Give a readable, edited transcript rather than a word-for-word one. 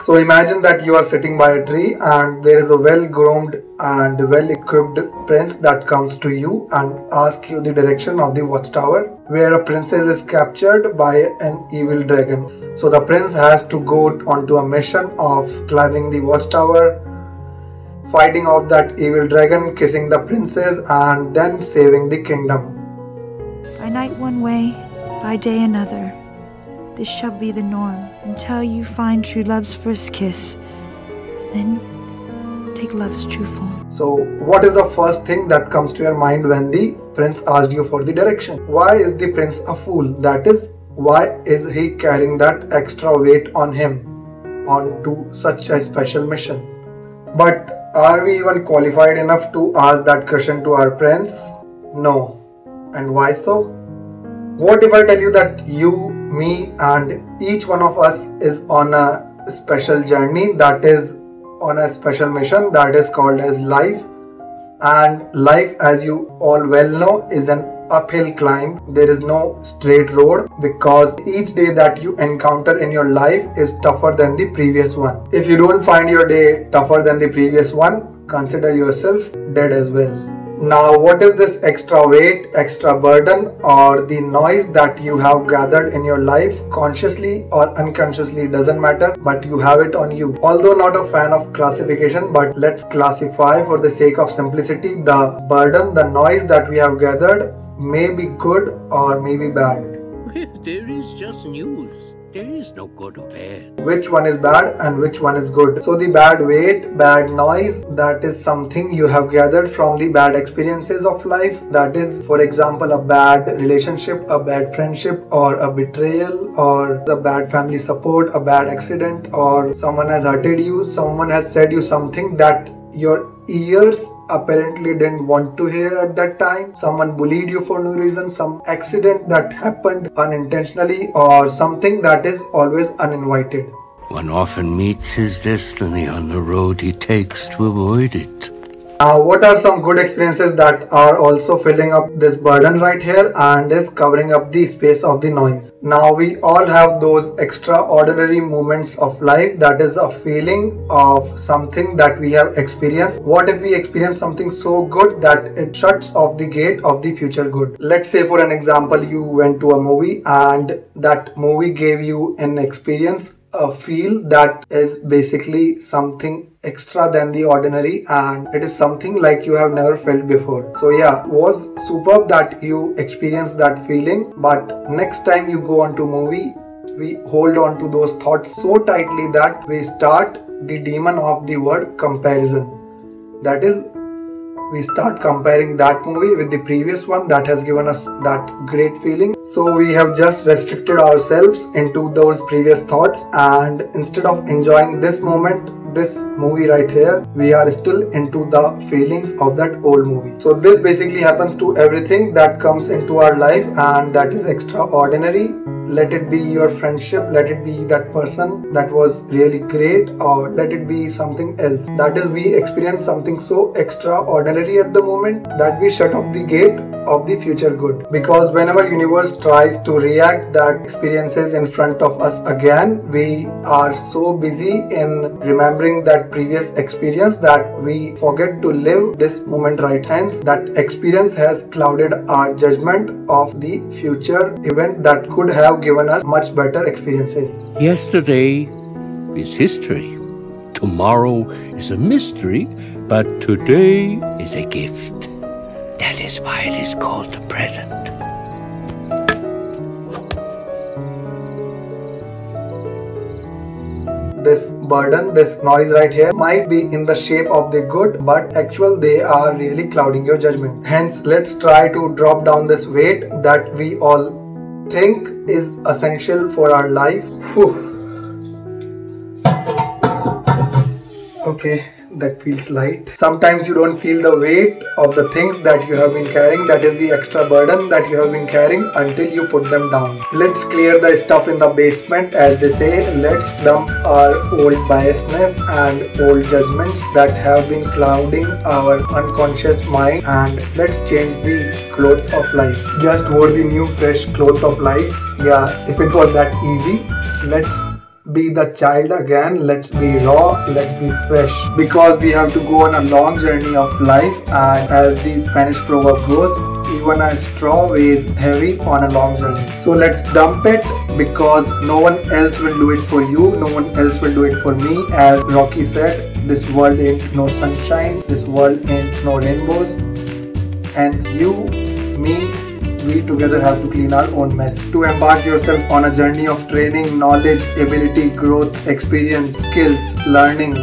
So imagine that you are sitting by a tree and there is a well-groomed and well-equipped prince that comes to you and asks you the direction of the watchtower where a princess is captured by an evil dragon. So the prince has to go onto a mission of climbing the watchtower, fighting off that evil dragon, kissing the princess, and then saving the kingdom. By night one way, by day another. This shall be the norm until you find true love's first kiss, and then take love's true form. So what is the first thing that comes to your mind when the prince asked you for the direction? Why is the prince a fool? That is, why is he carrying that extra weight on him onto such a special mission? But are we even qualified enough to ask that question to our prince? No. And why so? What if I tell you that you, me, and each one of us is on a special journey, that is on a special mission that is called as life? And life, as you all well know, is an uphill climb. There is no straight road because each day that you encounter in your life is tougher than the previous one. If you don't find your day tougher than the previous one, consider yourself dead as well. Now, what is this extra weight, extra burden, or the noise that you have gathered in your life, consciously or unconsciously, doesn't matter, but you have it on you. Although not a fan of classification, but let's classify for the sake of simplicity. The burden, the noise that we have gathered may be good or may be bad. There is just news. There is no good or bad. Which one is bad and which one is good? So the bad weight, bad noise, that is something you have gathered from the bad experiences of life. That is, for example, a bad relationship, a bad friendship, or a betrayal, or the bad family support, a bad accident, or someone has hurted you, someone has said you something that your ears apparently didn't want to hear at that time. Someone bullied you for no reason, some accident that happened unintentionally, or something that is always uninvited. One often meets his destiny on the road he takes to avoid it. Now, what are some good experiences that are also filling up this burden right here and is covering up the space of the noise? Now, we all have those extraordinary moments of life, that is a feeling of something that we have experienced. What if we experience something so good that it shuts off the gate of the future good? Let's say, for an example, you went to a movie and that movie gave you an experience, a feel that is basically something extra than the ordinary, and it is something like you have never felt before. So yeah, it was superb that you experienced that feeling, but next time you go on to movie, we hold on to those thoughts so tightly that we start the demon of the word comparison. That is, we start comparing that movie with the previous one that has given us that great feeling. So we have just restricted ourselves into those previous thoughts, and instead of enjoying this moment, this movie right here, we are still into the feelings of that old movie. So this basically happens to everything that comes into our life and that is extraordinary. Let it be your friendship, let it be that person that was really great, or let it be something else. That is, we experience something so extraordinary at the moment that we shut off the gate of the future good. Because whenever universe tries to react that experiences in front of us again, we are so busy in remembering that previous experience that we forget to live this moment right. Hence, that experience has clouded our judgment of the future event that could have given us much better experiences. Yesterday is history. Tomorrow is a mystery, but today is a gift. That is why it is called the present. This burden, this noise right here might be in the shape of the good, but actually they are really clouding your judgment. Hence, let's try to drop down this weight that we all think is essential for our life. Whew. Okay, that feels light. Sometimes you don't feel the weight of the things that you have been carrying, that is the extra burden that you have been carrying, until you put them down. Let's clear the stuff in the basement, as they say. Let's dump our old biasness and old judgments that have been clouding our unconscious mind, and let's change the clothes of life. Just wear the new fresh clothes of life. Yeah, if it was that easy, let's be the child again. Let's be raw, let's be fresh, because we have to go on a long journey of life, and as the Spanish proverb goes, even a straw weighs heavy on a long journey. So let's dump it, because no one else will do it for you, no one else will do it for me. As Rocky said, this world ain't no sunshine, this world ain't no rainbows. Hence you, me, we together have to clean our own mess. To embark yourself on a journey of training, knowledge, ability, growth, experience, skills, learning,